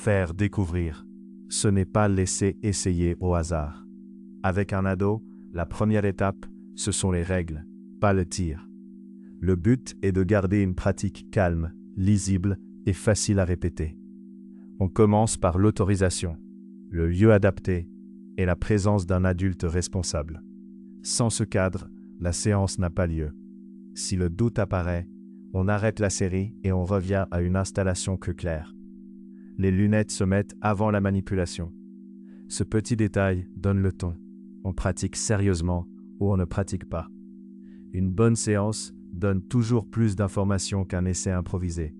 Faire découvrir. Ce n'est pas laisser essayer au hasard. Avec un ado, la première étape, ce sont les règles, pas le tir. Le but est de garder une pratique calme, lisible et facile à répéter. On commence par l'autorisation, le lieu adapté et la présence d'un adulte responsable. Sans ce cadre, la séance n'a pas lieu. Si le doute apparaît, on arrête la série et on revient à une installation plus claire. Les lunettes se mettent avant la manipulation. Ce petit détail donne le ton. On pratique sérieusement ou on ne pratique pas. Une bonne séance donne toujours plus d'informations qu'un essai improvisé.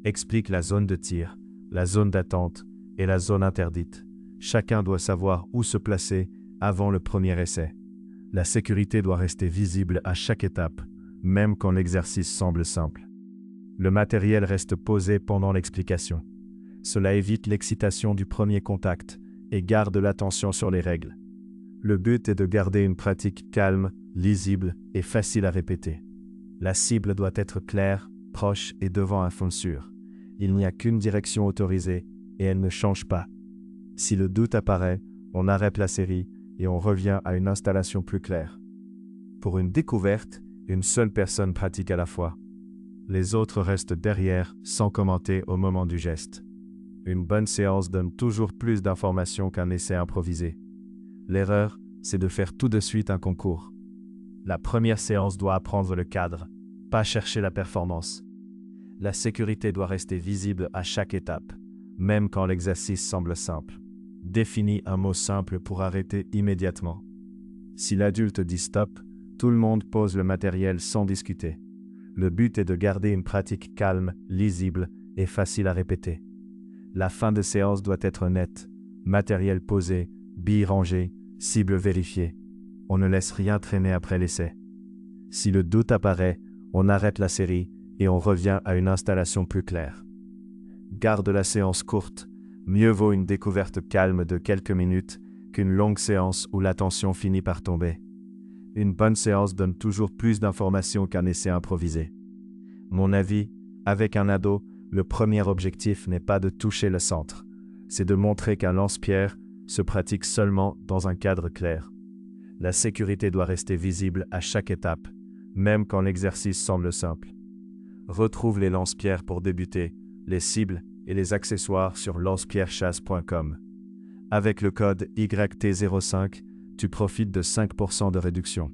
Explique la zone de tir, la zone d'attente et la zone interdite. Chacun doit savoir où se placer avant le premier essai. La sécurité doit rester visible à chaque étape, même quand l'exercice semble simple. Le matériel reste posé pendant l'explication. Cela évite l'excitation du premier contact et garde l'attention sur les règles. Le but est de garder une pratique calme, lisible et facile à répéter. La cible doit être claire, proche et devant un fond sûr. Il n'y a qu'une direction autorisée et elle ne change pas. Si le doute apparaît, on arrête la série et on revient à une installation plus claire. Pour une découverte, une seule personne pratique à la fois. Les autres restent derrière sans commenter au moment du geste. Une bonne séance donne toujours plus d'informations qu'un essai improvisé. L'erreur, c'est de faire tout de suite un concours. La première séance doit apprendre le cadre, pas chercher la performance. La sécurité doit rester visible à chaque étape, même quand l'exercice semble simple. Définis un mot simple pour arrêter immédiatement. Si l'adulte dit stop, tout le monde pose le matériel sans discuter. Le but est de garder une pratique calme, lisible et facile à répéter. La fin de séance doit être nette, matériel posé, billes rangées, cible vérifiée. On ne laisse rien traîner après l'essai. Si le doute apparaît, on arrête la série et on revient à une installation plus claire. Garde la séance courte, mieux vaut une découverte calme de quelques minutes qu'une longue séance où l'attention finit par tomber. Une bonne séance donne toujours plus d'informations qu'un essai improvisé. Mon avis, avec un ado, le premier objectif n'est pas de toucher le centre, c'est de montrer qu'un lance-pierre se pratique seulement dans un cadre clair. La sécurité doit rester visible à chaque étape, même quand l'exercice semble simple. Retrouve les lance-pierres pour débuter, les cibles et les accessoires sur lancepierrechasse.com. Avec le code YT05, tu profites de 5% de réduction.